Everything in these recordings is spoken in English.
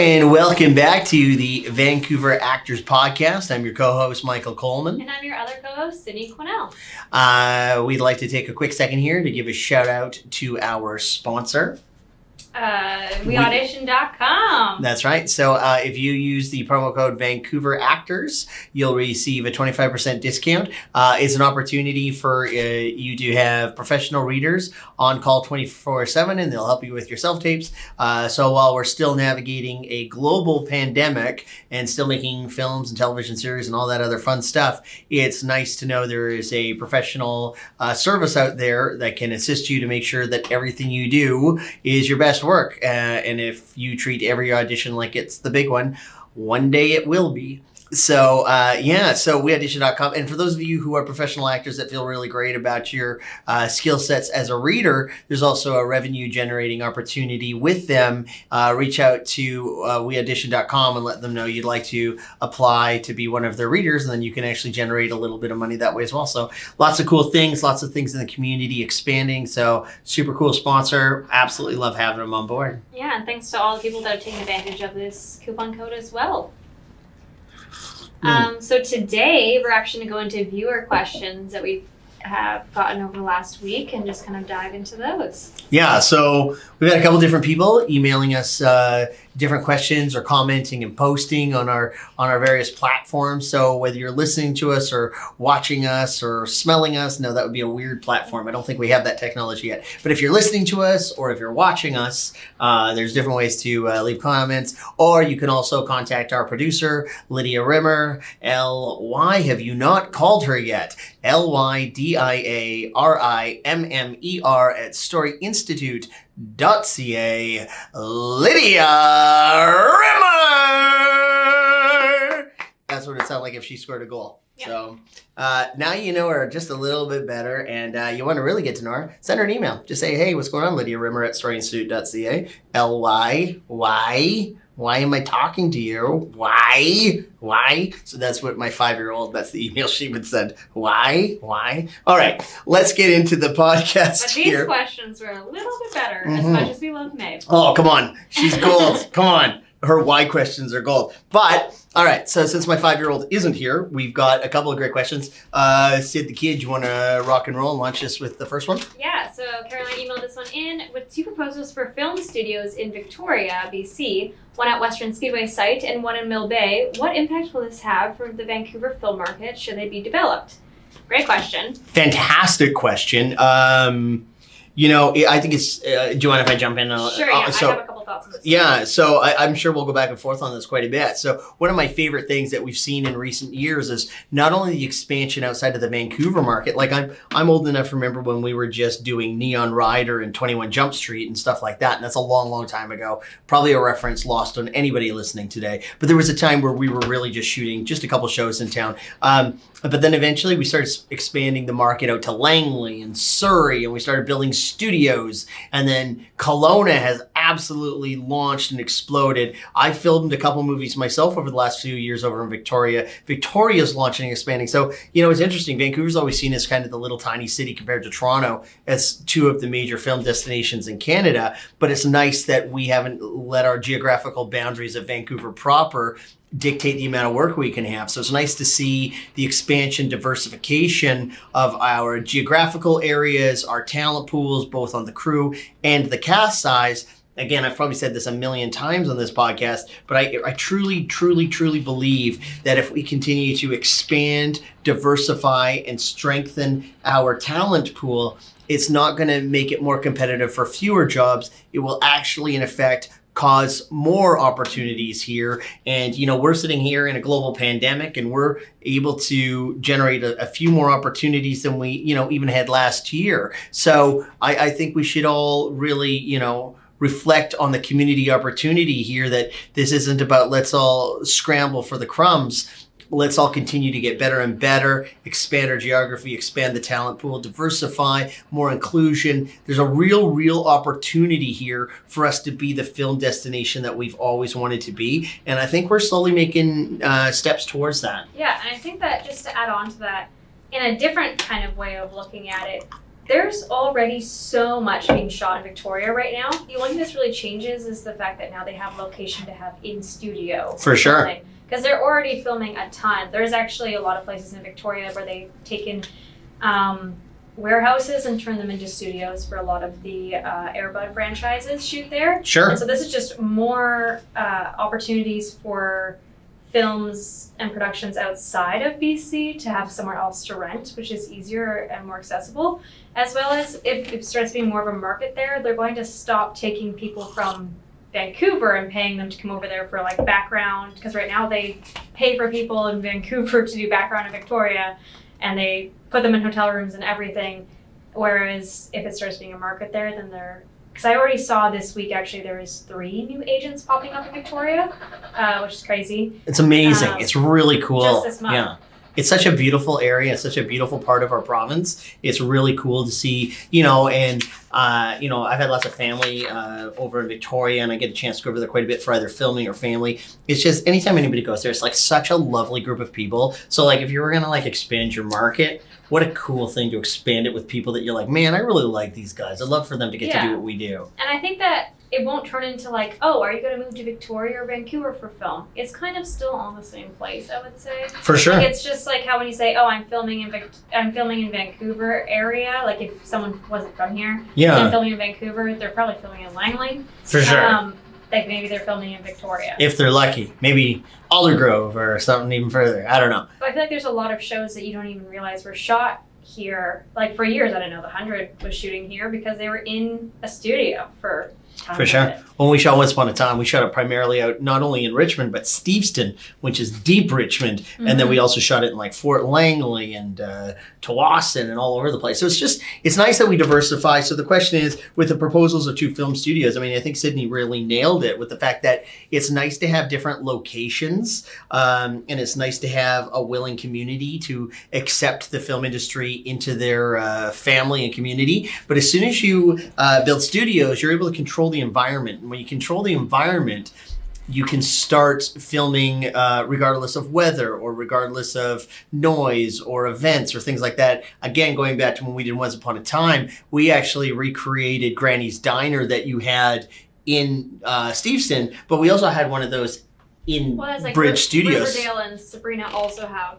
And welcome back to the Vancouver Actors Podcast. I'm your co-host, Michael Coleman. And I'm your other co-host, Sydney Quinnell. We'd like to take a quick second here to give a shout out to our sponsor. WeAudition.com. That's right. So if you use the promo code Vancouver Actors, you'll receive a 25% discount. It's an opportunity for you to have professional readers on call 24/7, and they'll help you with your self-tapes. So while we're still navigating a global pandemic and still making films and television series and all that other fun stuff, it's nice to know there is a professional service out there that can assist you to make sure that everything you do is your best work. And if you treat every audition like it's the big one day it will be. So so WeAudition.com. And for those of you who are professional actors that feel really great about your skill sets as a reader, there's also a revenue generating opportunity with them. Reach out to WeAudition.com and let them know you'd like to apply to be one of their readers, and then you can actually generate a little bit of money that way as well. So lots of cool things, lots of things in the community expanding. So super cool sponsor. Absolutely love having them on board. Yeah, and thanks to all the people that have taken advantage of this coupon code as well. So today we're actually going to go into viewer questions that we have gotten over the last week and just kind of dive into those. Yeah, so we've got a couple different people emailing us different questions or commenting and posting on our various platforms. So whether you're listening to us or watching us or smelling us, no, that would be a weird platform. I don't think we have that technology yet. But if you're listening to us or if you're watching us, there's different ways to leave comments. Or you can also contact our producer, Lydia Rimmer, L-Y. Have you not called her yet? LYDIARIMMER at StoryInstitute.ca. Lydia Rimmer! That's what it sounded like if she scored a goal. Yep. So now you know her just a little bit better, and you want to really get to know her, send her an email. Just say, hey, what's going on, Lydia Rimmer at StoryInstitute.ca. Why am I talking to you? Why? So that's what my 5-year-old, that's the email she would send. Why? All right, let's get into the podcast but here. These questions were a little bit better, as much as we love May. Oh, come on. She's gold. Come on. Her why questions are gold. But, all right, so since my 5-year-old isn't here, we've got a couple of great questions. Sid the Kid, you want to rock and roll and launch us with the first one? Yeah, so Caroline emailed this one in with 2 proposals for film studios in Victoria, BC, one at Western Speedway site and one in Mill Bay. What impact will this have for the Vancouver film market should they be developed? Great question. Fantastic question. You know, I think it's, do you mind if I jump in? Sure, yeah, I have a couple thoughts on this. Yeah, so I'm sure we'll go back and forth on this quite a bit. So one of my favorite things that we've seen in recent years is not only the expansion outside of the Vancouver market, like I'm old enough to remember when we were just doing Neon Rider and 21 Jump Street and stuff like that, and that's a long, long time ago. Probably a reference lost on anybody listening today. But there was a time where we were really just shooting just a couple shows in town. But then eventually we started expanding the market out to Langley and Surrey, and we started building studios, and then Kelowna has absolutely launched and exploded. I filmed a couple movies myself over the last few years over in Victoria. Victoria's launching and expanding. So, you know, it's interesting. Vancouver's always seen as kind of the little tiny city compared to Toronto as 2 of the major film destinations in Canada. But it's nice that we haven't let our geographical boundaries of Vancouver proper dictate the amount of work we can have. So it's nice to see the expansion, diversification of our geographical areas, our talent pools, both on the crew and the cast size. Again, I've probably said this a million times on this podcast, but I truly, truly, truly believe that if we continue to expand, diversify, and strengthen our talent pool, it's not going to make it more competitive for fewer jobs. It will actually, in effect, cause more opportunities here. And, you know, we're sitting here in a global pandemic and we're able to generate a few more opportunities than we, you know, even had last year. So I think we should all really, you know, reflect on the community opportunity here, that this isn't about let's all scramble for the crumbs. Let's all continue to get better and better, expand our geography, expand the talent pool, diversify, more inclusion. There's a real opportunity here for us to be the film destination that we've always wanted to be. And I think we're slowly making steps towards that. Yeah, and I think that just to add on to that, in a different kind of way of looking at it, there's already so much being shot in Victoria right now. The only thing that's really changes is the fact that now they have location to have in studio. For sure. Because they're already filming a ton. There's actually a lot of places in Victoria where they've taken warehouses and turned them into studios for a lot of the Air Bud franchises shoot there. Sure. And so this is just more opportunities for films and productions outside of BC to have somewhere else to rent, which is easier and more accessible. As well as if it starts being more of a market there, they're going to stop taking people from Vancouver and paying them to come over there for like background, because right now they pay for people in Vancouver to do background in Victoria and they put them in hotel rooms and everything. Whereas if it starts being a market there, then because I already saw this week, actually, there was 3 new agents popping up in Victoria, which is crazy. It's amazing. It's really cool. Just this month. Yeah. It's such a beautiful area. It's such a beautiful part of our province. It's really cool to see, and, I've had lots of family over in Victoria, and I get a chance to go over there quite a bit for either filming or family. It's just anytime anybody goes there, it's like such a lovely group of people. So like if you were going to like expand your market, what a cool thing to expand it with people that you're like, man, I really like these guys. I'd love for them to get to do what we do. And I think that it won't turn into like, oh, are you going to move to Victoria or Vancouver for film? It's kind of still on the same place, I would say. For sure. Like, it's just like how when you say, oh, I'm filming in Vancouver area. Like if someone wasn't from here, I'm filming in Vancouver, they're probably filming in Langley. For sure. Like maybe they're filming in Victoria. If they're lucky. Maybe Aldergrove or something even further. I don't know. But I feel like there's a lot of shows that you don't even realize were shot here. Like for years, I didn't know The 100 was shooting here because they were in a studio for sure. When we shot Once Upon a Time, we shot it primarily out not only in Richmond, but Steveston, which is deep Richmond. Mm-hmm. And then we also shot it in like Fort Langley and Tawasin and all over the place. So it's nice that we diversify. So the question is, with the proposals of 2 film studios, I mean, I think Sydney really nailed it with the fact that it's nice to have different locations. And it's nice to have a willing community to accept the film industry into their family and community. But as soon as you build studios, you're able to control the environment. And when you control the environment, you can start filming regardless of weather or regardless of noise or events or things like that. Again, going back to when we did Once Upon a Time, we actually recreated Granny's Diner that you had in Steveston, but we also had one of those in Bridge Studios. Riverdale and Sabrina also have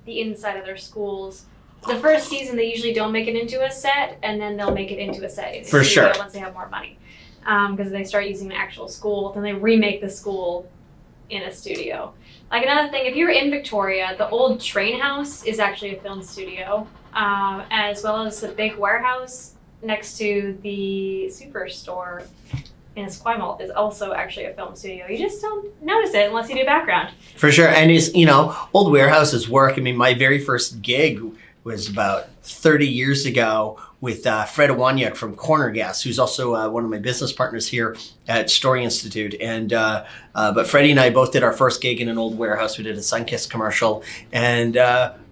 the inside of their schools. The first season, they usually don't make it into a set, and then they'll make it into a set. For sure. Once they have more money. Because they start using the actual school, then they remake the school in a studio. Like another thing, if you're in Victoria, the old train house is actually a film studio, as well as the big warehouse next to the superstore in Esquimalt is also actually a film studio. You just don't notice it unless you do background. For sure, and it's, old warehouses work. I mean, my very first gig was about 30 years ago with Fred Awanyuk from Corner Gas, who's also one of my business partners here at Story Institute. And but Freddie and I both did our first gig in an old warehouse. We did a Sunkist commercial, and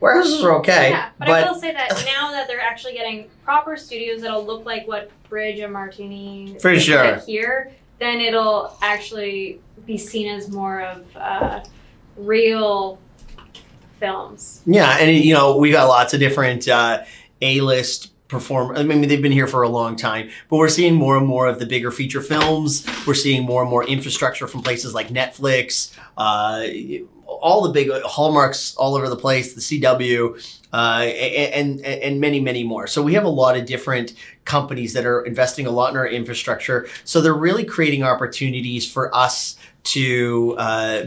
warehouses are okay. Yeah, but I will say that now that they're actually getting proper studios that'll look like what Bridge and Martini for sure here, then it'll actually be seen as more of real films. Yeah, and we got lots of different A-list perform. I mean, they've been here for a long time, but we're seeing more and more of the bigger feature films. We're seeing more and more infrastructure from places like Netflix, all the big Hallmarks all over the place, the CW, and many, many more. So we have a lot of different companies that are investing a lot in our infrastructure. So they're really creating opportunities for us to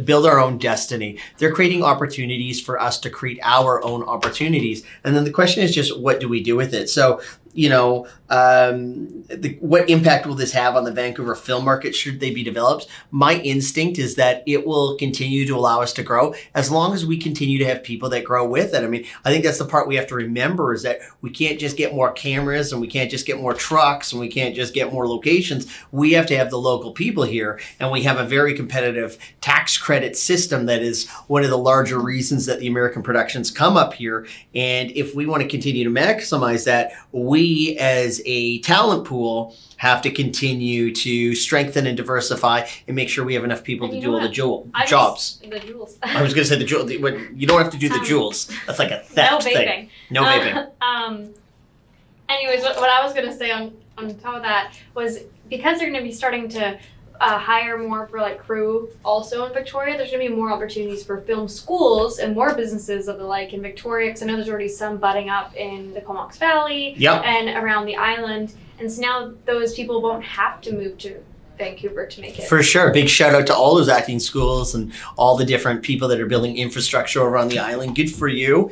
build our own destiny. They're creating opportunities for us to create our own opportunities. And then the question is just, what do we do with it? So, what impact will this have on the Vancouver film market should they be developed? My instinct is that it will continue to allow us to grow as long as we continue to have people that grow with it. I mean, I think that's the part we have to remember, is that we can't just get more cameras and we can't just get more trucks and we can't just get more locations. We have to have the local people here, and we have a very competitive tax credit system that is one of the larger reasons that the American productions come up here. And if we want to continue to maximize that, we as a talent pool have to continue to strengthen and diversify and make sure we have enough people to do all the jobs. The jewels. I was going to say the jewels. You don't have to do the jewels. That's like a theft thing. No vaping. No vaping. Anyways, what I was going to say on top of that was because they're going to be starting to hire more for like crew also in Victoria, there's going to be more opportunities for film schools and more businesses of the like in Victoria, because I know there's already some budding up in the Comox Valley and around the island. And so now those people won't have to move to Vancouver to make it. For sure. Big shout out to all those acting schools and all the different people that are building infrastructure over on the island. Good for you.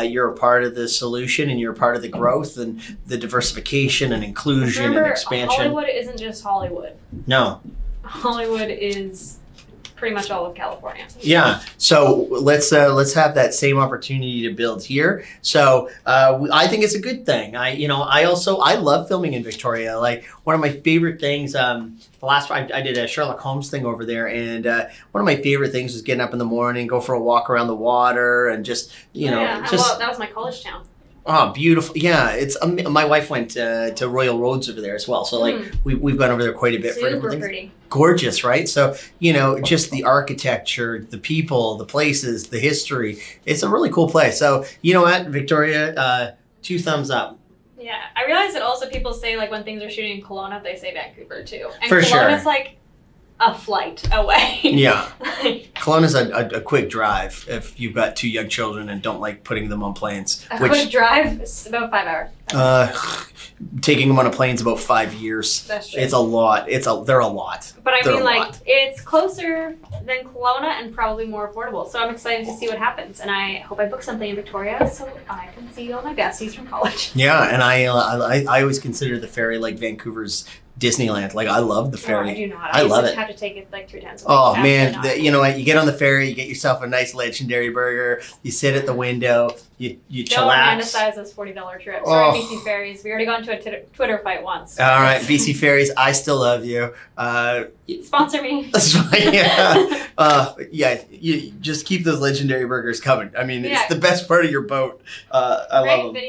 You're a part of the solution and you're a part of the growth and the diversification and inclusion and expansion. Hollywood isn't just Hollywood. No. Hollywood is pretty much all of California. Yeah. So let's have that same opportunity to build here. So I think it's a good thing. I love filming in Victoria. Like one of my favorite things. The last I did a Sherlock Holmes thing over there, and one of my favorite things was getting up in the morning, go for a walk around the water, and just well, that was my college town. Oh, beautiful! Yeah, it's my wife went to Royal Roads over there as well, so like we've gone over there quite a bit for different things. Pretty. Gorgeous, right? So just the architecture, the people, the places, the history. It's a really cool place. So you know what, Victoria, 2 thumbs up. Yeah, I realize that also people say like when things are shooting in Kelowna, they say Vancouver too, and for Kelowna's like a flight away. Yeah. Kelowna's a quick drive if you've got 2 young children and don't like putting them on planes. Quick drive is about 5 hours. Taking them on a plane is about 5 years. That's true. It's a lot. They're a lot. But I mean, like, it's closer than Kelowna and probably more affordable. So I'm excited to see what happens. And I hope I book something in Victoria so I can see all my besties from college. Yeah, and I always consider the ferry like Vancouver's Disneyland. Like I love the ferry. No, I do not. I love it. Have to take it like 3 times a week. Oh man, you know what? You get on the ferry, you get yourself a nice legendary burger. You sit at the window, you chillax. Don't romanticize those $40 trips. Sorry, BC Ferries. We already got into a Twitter fight once. All right, BC Ferries. I still love you. Sponsor me. Yeah. You just keep those legendary burgers coming. I mean, it's the best part of your boat. I love them.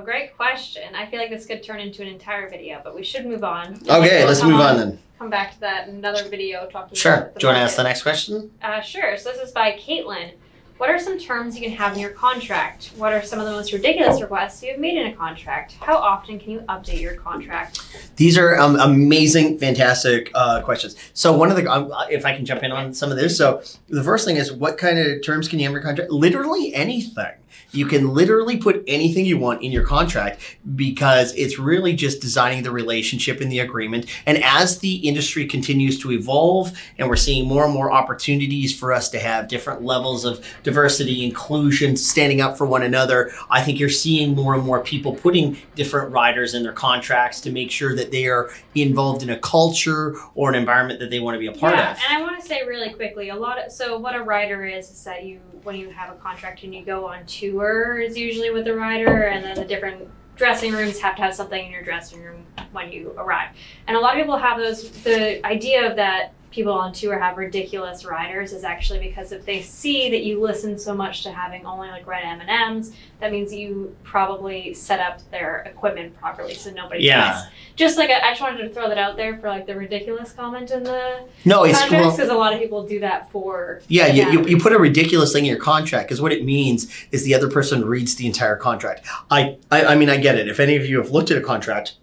Great question. I feel like this could turn into an entire video, but we should move on. Okay, let's move on then. Come back to that in another video talking Sure. about Do you want to ask the next question? Sure. So this is by Caitlin. What are some terms you can have in your contract? What are some of the most ridiculous requests you have made in a contract? How often can you update your contract? These are amazing, fantastic questions. So one of the, if I can jump in on some of this. So the first thing is, what kind of terms can you have in your contract? Literally anything. You can literally put anything you want in your contract because it's really just designing the relationship in the agreement. And as the industry continues to evolve and we're seeing more and more opportunities for us to have different levels of diversity, inclusion, standing up for one another, I think you're seeing more and more people putting different riders in their contracts to make sure that they are involved in a culture or an environment that they want to be a part of. And I want to say really quickly, so what a rider is that when you have a contract and you go on tour is usually with the rider, and then the different dressing rooms have to have something in your dressing room when you arrive. And a lot of people have the idea of that people on tour have ridiculous riders is actually because if they see that you listen so much to having only like red M&Ms, that means you probably set up their equipment properly so nobody does. Just like I just wanted to throw that out there for like the ridiculous comment in the contracts, because a lot of people do that for you put a ridiculous thing in your contract because what it means is the other person reads the entire contract. I mean I get it. If any of you have looked at a contract,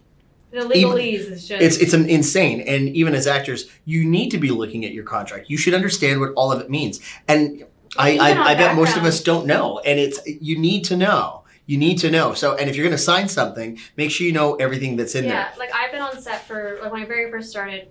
the legalese is just... It's insane. And even as actors, you need to be looking at your contract. You should understand what all of it means. And I bet most of us don't know. And you need to know. You need to know. So, and if you're going to sign something, make sure you know everything that's in there. Yeah, like I've been on set for, like when I very first started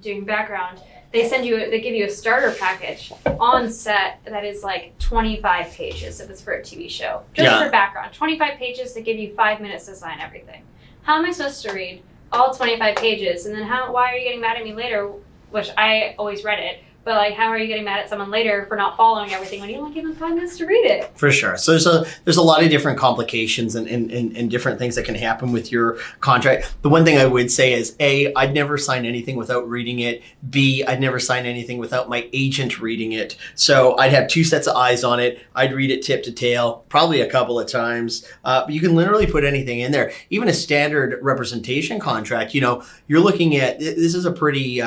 doing background, they give you a starter package on set that is like 25 pages if it's for a TV show. Just for background. 25 pages to give you 5 minutes to sign everything. How am I supposed to read all 25 pages? And then why are you getting mad at me later? Which I always read it. But like, how are you getting mad at someone later for not following everything when you only give them 5 minutes to read it? For sure. So there's a lot of different complications and different things that can happen with your contract. The one thing I would say is A, I'd never sign anything without reading it. B, I'd never sign anything without my agent reading it. So I'd have 2 sets of eyes on it. I'd read it tip to tail, probably a couple of times. But you can literally put anything in there. Even a standard representation contract, you're looking at, this is a pretty,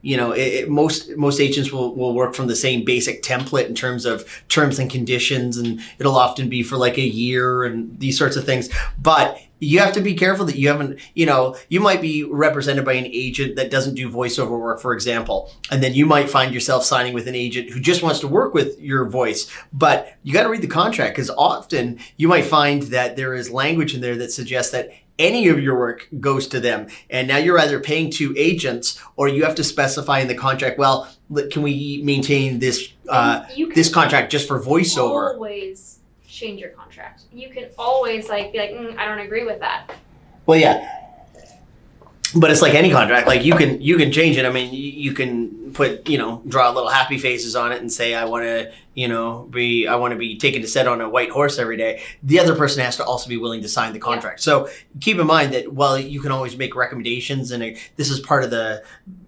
most agents will work from the same basic template in terms of terms and conditions, and it'll often be for like a year and these sorts of things. But you have to be careful that you haven't, you might be represented by an agent that doesn't do voiceover work, for example, and then you might find yourself signing with an agent who just wants to work with your voice. But you got to read the contract, because often you might find that there is language in there that suggests that any of your work goes to them. And now you're either paying to agents, or you have to specify in the contract, well, can we maintain this this contract just for voiceover? Always change your contract. You can always be like, I don't agree with that. Well, yeah. But it's like any contract. Like you can change it. I mean, you can put, draw little happy faces on it and say, I want to be taken to set on a white horse every day. The other person has to also be willing to sign the contract. Yeah. So keep in mind that while you can always make recommendations, and this is part of the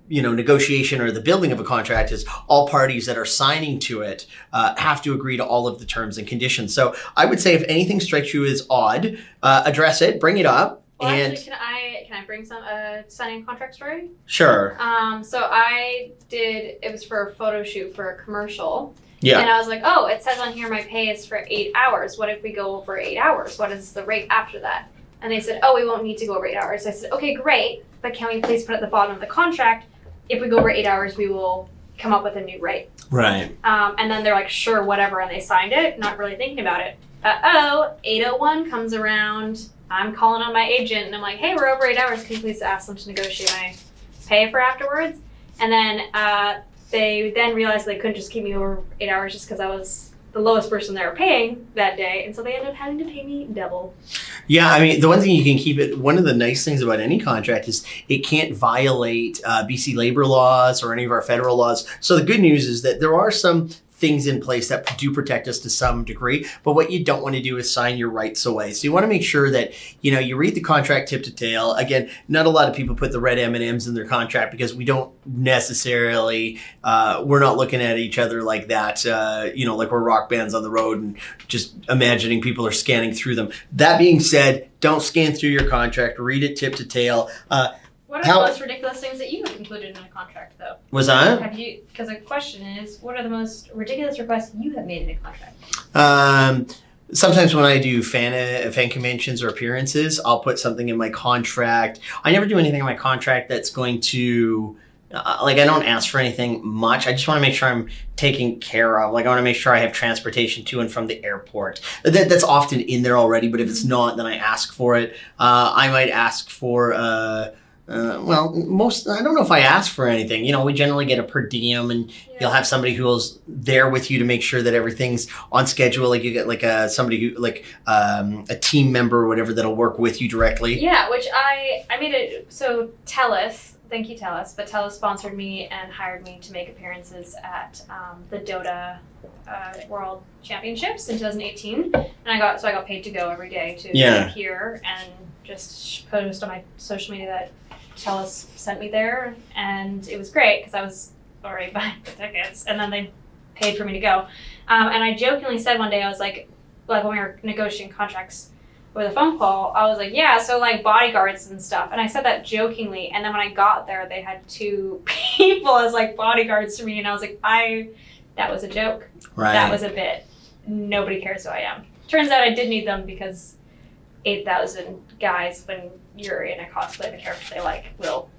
negotiation or the building of a contract, is all parties that are signing to it have to agree to all of the terms and conditions. So I would say if anything strikes you as odd, address it, bring it up. Well, and actually, can I bring some signing a contract story? Sure. So it was for a photo shoot for a commercial. Yeah. And I was like, oh, it says on here my pay is for 8 hours. What if we go over 8 hours? What is the rate after that? And they said, oh, we won't need to go over 8 hours. I said, okay, great, but can we please put at the bottom of the contract, if we go over 8 hours, we will come up with a new rate. Right. And then they're like, sure, whatever, and they signed it, not really thinking about it. 8:01 comes around. I'm calling on my agent, and I'm like, hey, we're over 8 hours. Can you please ask them to negotiate my pay for afterwards? And then they then realized they couldn't just keep me over 8 hours just because I was the lowest person they were paying that day. And so they ended up having to pay me double. Yeah, I mean, the one thing you can keep it, one of the nice things about any contract is it can't violate BC labor laws or any of our federal laws. So the good news is that there are some things in place that do protect us to some degree, but what you don't want to do is sign your rights away. So you want to make sure that, you read the contract tip to tail. Again, not a lot of people put the red M&Ms in their contract because we don't necessarily, we're not looking at each other like that, like we're rock bands on the road and just imagining people are scanning through them. That being said, don't scan through your contract, read it tip to tail. What are the most ridiculous things that you have included in a contract, though? Was that? Because the question is, what are the most ridiculous requests you have made in a contract? Sometimes when I do fan conventions or appearances, I'll put something in my contract. I never do anything in my contract that's going to, I don't ask for anything much. I just want to make sure I'm taken care of. I want to make sure I have transportation to and from the airport. That's often in there already, but if it's not, then I ask for it. I might ask for... I don't know if I ask for anything. We generally get a per diem, and you'll have somebody who's there with you to make sure that everything's on schedule. Like you get somebody who a team member or whatever that'll work with you directly. Yeah, which I made it. So TELUS, thank you TELUS, but TELUS sponsored me and hired me to make appearances at the Dota World Championships in 2018, and I got paid to go every day to appear and just post on my social media that TELUS sent me there, and it was great because I was already buying the tickets, and then they paid for me to go. And I jokingly said one day, I was like when we were negotiating contracts with a phone call, I was like, yeah, so bodyguards and stuff. And I said that jokingly, and then when I got there, they had 2 people as bodyguards to me, and I was like, that was a joke. Right. That was a bit. Nobody cares who I am. Turns out I did need them because 8,000 guys, when you're in a cosplay of a character they will.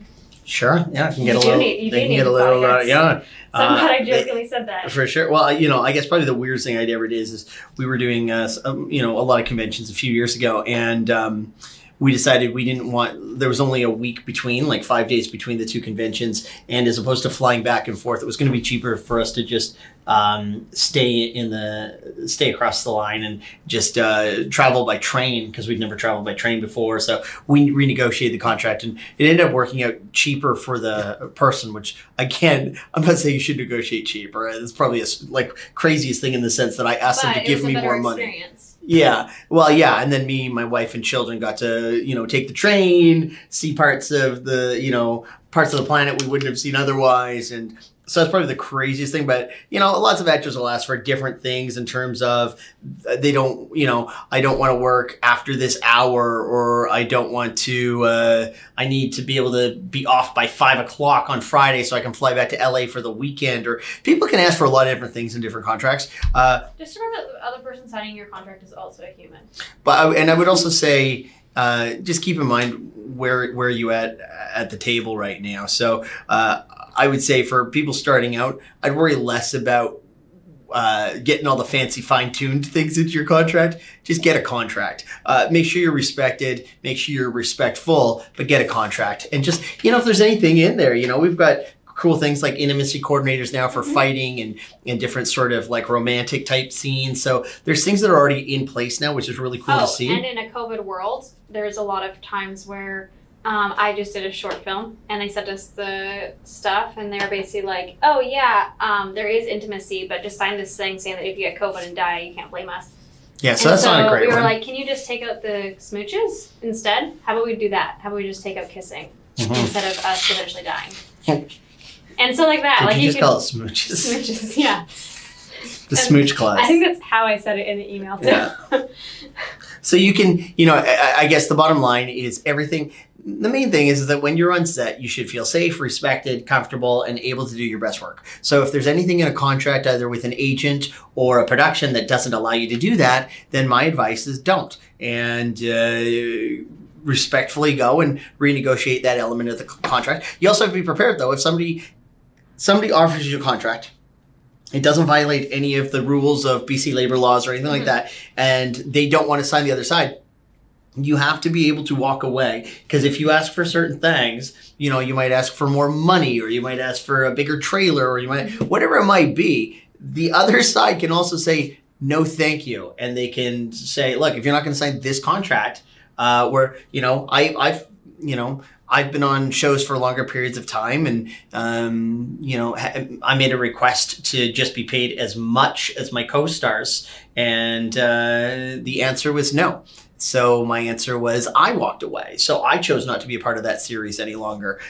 Sure. Yeah, can get a little. Yeah. Somebody jokingly said that. For sure. Well, I guess probably the weirdest thing I ever did is we were doing, a lot of conventions a few years ago, and we decided there was only a week between, 5 days between the 2 conventions, and as opposed to flying back and forth, it was going to be cheaper for us to just stay across the line and just travel by train, because we'd never traveled by train before. So we renegotiated the contract, and it ended up working out cheaper for the person, which again, I'm not saying you should negotiate cheaper. It's probably craziest thing in the sense that I asked them to give me more money. Yeah. Well, yeah. And then me, my wife and children got to, take the train, see parts of the, parts of the planet we wouldn't have seen otherwise. And so that's probably the craziest thing. But, lots of actors will ask for different things in terms of they don't, I don't want to work after this hour, or I don't want to, I need to be able to be off by 5 o'clock on Friday so I can fly back to LA for the weekend. Or people can ask for a lot of different things in different contracts. Just remember that the other person signing your contract is also a human. But I would also say, just keep in mind where you at the table right now. So I would say for people starting out, I'd worry less about getting all the fancy fine-tuned things into your contract. Just get a contract. Make sure you're respected. Make sure you're respectful, but get a contract. And just, if there's anything in there, we've got cool things like intimacy coordinators now for fighting and different sort of like romantic type scenes. So there's things that are already in place now, which is really cool to see. And in a COVID world, there's a lot of times where I just did a short film and they sent us the stuff and they were basically like, oh yeah, there is intimacy, but just sign this thing saying that if you get COVID and die, you can't blame us. Yeah, so that's not a great one. We were like, can you just take out the smooches instead? How about we do that? How about we just take out kissing instead of us eventually dying? And so like that. Did like you just call it smooches? Smooches, yeah. The smooch class. I think that's how I said it in the email too. Yeah. So you can, I guess the bottom line is everything. The main thing is that when you're on set, you should feel safe, respected, comfortable, and able to do your best work. So if there's anything in a contract, either with an agent or a production that doesn't allow you to do that, then my advice is don't. And respectfully go and renegotiate that element of the contract. You also have to be prepared, though, if somebody offers you a contract, it doesn't violate any of the rules of BC labor laws or anything like that, and they don't want to sign the other side, you have to be able to walk away. Because if you ask for certain things, you might ask for more money, or you might ask for a bigger trailer, or you might, whatever it might be, the other side can also say, no, thank you. And they can say, look, if you're not going to sign this contract, where, I've been on shows for longer periods of time, and, I made a request to just be paid as much as my co-stars, and the answer was no. So my answer was I walked away. So I chose not to be a part of that series any longer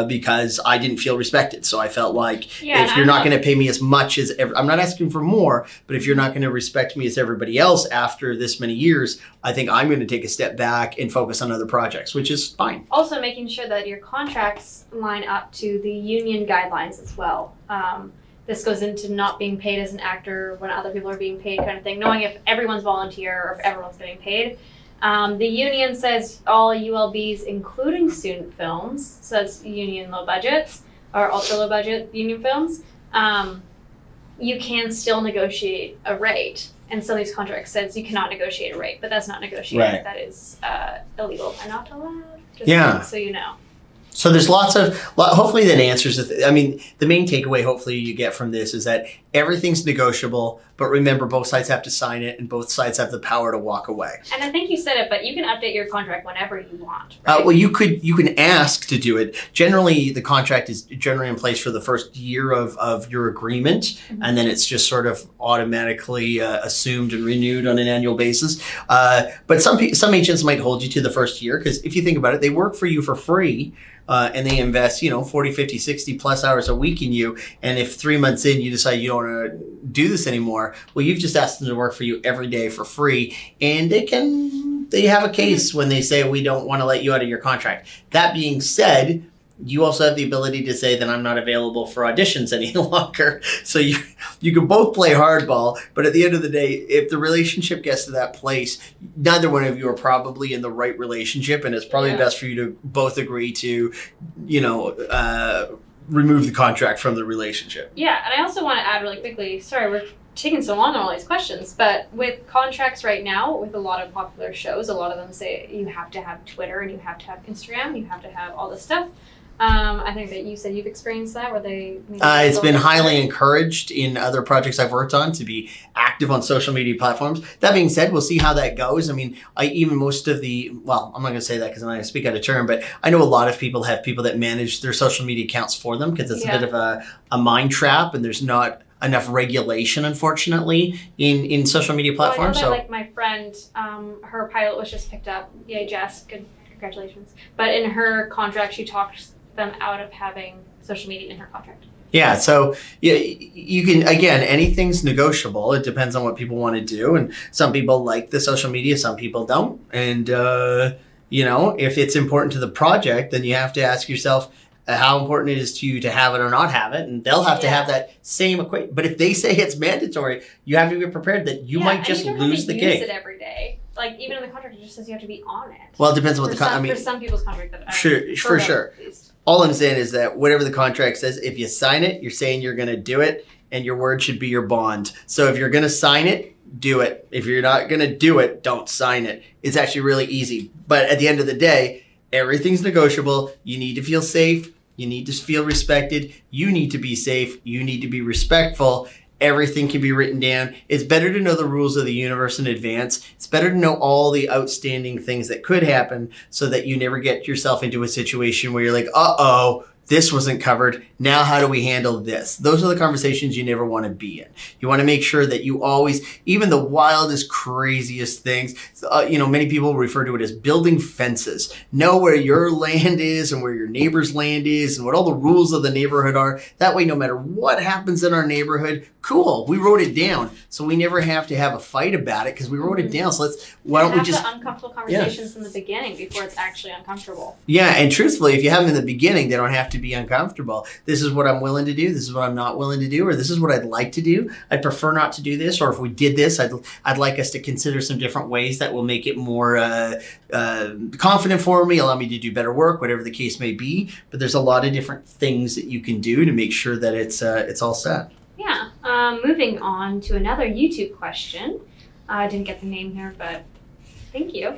because I didn't feel respected. So I felt like if you're not going to pay me as much as I'm not asking for more, but if you're not going to respect me as everybody else after this many years, I think I'm going to take a step back and focus on other projects, which is fine. Also making sure that your contracts line up to the union guidelines as well. This goes into not being paid as an actor when other people are being paid kind of thing, knowing if everyone's volunteer or if everyone's getting paid. The union says all ULBs, including student films, so that's union low budgets or ultra low budget union films, you can still negotiate a rate. And some of these contracts says you cannot negotiate a rate, but that's not negotiated. Right. That is illegal and not allowed. Just so you know. So there's hopefully that answers the main takeaway hopefully you get from this is that everything's negotiable, but remember both sides have to sign it and both sides have the power to walk away. And I think you said it, but you can update your contract whenever you want. Right? Well, you can ask to do it. Generally, the contract is generally in place for the first year of your agreement, and then it's just sort of automatically assumed and renewed on an annual basis. But some agents might hold you to the first year, because if you think about it, they work for you for free. And they invest, 40, 50, 60 plus hours a week in you. And if 3 months in, you decide you don't want to do this anymore, well, you've just asked them to work for you every day for free. And they have a case when they say, we don't want to let you out of your contract. That being said, you also have the ability to say that I'm not available for auditions any longer. So you can both play hardball, but at the end of the day, if the relationship gets to that place, neither one of you are probably in the right relationship, and it's probably best for you to both agree to, remove the contract from the relationship. Yeah, and I also want to add really quickly, sorry, we're taking so long on all these questions, but with contracts right now, with a lot of popular shows, a lot of them say you have to have Twitter and you have to have Instagram, you have to have all this stuff. I think that you said you've experienced that, where they... It's been highly encouraged in other projects I've worked on to be active on social media platforms. That being said, we'll see how that goes. Most of the... Well, I'm not going to say that because I'm not going to speak out of turn, but I know a lot of people have people that manage their social media accounts for them, because it's a bit of a mind trap, and there's not enough regulation, unfortunately, in social media platforms. Well, I know that, my friend, her pilot was just picked up. Yay, Jess, good, congratulations. But in her contract, she talks them out of having social media in her contract? Yeah, so you can, again, anything's negotiable. It depends on what people want to do. And some people like the social media, some people don't. And, if it's important to the project, then you have to ask yourself how important it is to you to have it or not have it. And they'll have to have that same equation. But if they say it's mandatory, you have to be prepared that you might just lose the gig. Use it every day. Like, even in the contract, it just says you have to be on it. Well, it depends on what for some people's contract. For sure. All I'm saying is that whatever the contract says, if you sign it, you're saying you're going to do it, and your word should be your bond. So if you're going to sign it, do it. If you're not going to do it, don't sign it. It's actually really easy. But at the end of the day, everything's negotiable. You need to feel safe. You need to feel respected. You need to be safe. You need to be respectful. Everything can be written down. It's better to know the rules of the universe in advance. It's better to know all the outstanding things that could happen so that you never get yourself into a situation where you're like, uh-oh, this wasn't covered. Now how do we handle this? Those are the conversations you never want to be in. You want to make sure that you always, even the wildest, craziest things, many people refer to it as building fences. Know where your land is and where your neighbor's land is and what all the rules of the neighborhood are. That way, no matter what happens in our neighborhood, cool, we wrote it down. So we never have to have a fight about it because we wrote it down. So why don't we just have the uncomfortable conversations in the beginning before it's actually uncomfortable. Yeah, and truthfully, if you have them in the beginning, they don't have to be uncomfortable. This is what I'm willing to do. This is what I'm not willing to do, or this is what I'd like to do. I'd prefer not to do this, or if we did this, I'd like us to consider some different ways that will make it more confident for me, allow me to do better work, whatever the case may be. But there's a lot of different things that you can do to make sure that it's all set. Yeah. Moving on to another YouTube question. I didn't get the name here, but thank you.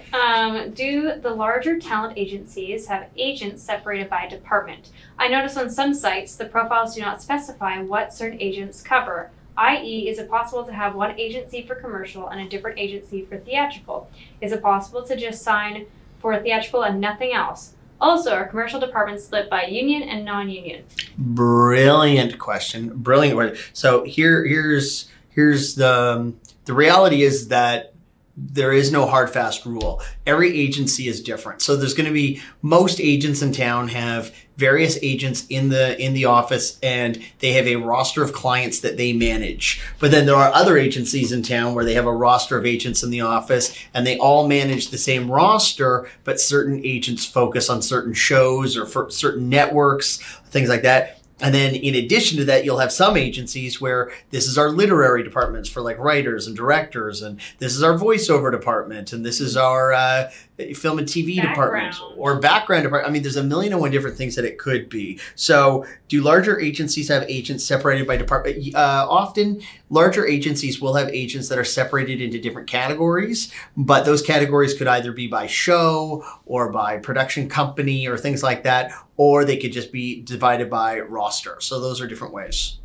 Do the larger talent agencies have agents separated by department? I notice on some sites the profiles do not specify what certain agents cover, i.e., is it possible to have one agency for commercial and a different agency for theatrical? Is it possible to just sign for theatrical and nothing else? Also, are commercial departments split by union and non-union? Brilliant question. Brilliant question. So here's the reality is that there is no hard, fast rule. Every agency is different. So there's going to be, most agents in town have various agents in the office, and they have a roster of clients that they manage. But then there are other agencies in town where they have a roster of agents in the office, and they all manage the same roster, but certain agents focus on certain shows or for certain networks, things like that. And then in addition to that, you'll have some agencies where this is our literary departments for like writers and directors, and this is our voiceover department, and this is our film and TV department or background department. I mean, there's a million and one different things that it could be. So do larger agencies have agents separated by department? Often larger agencies will have agents that are separated into different categories, but those categories could either be by show or by production company or things like that, or they could just be divided by roster. So those are different ways.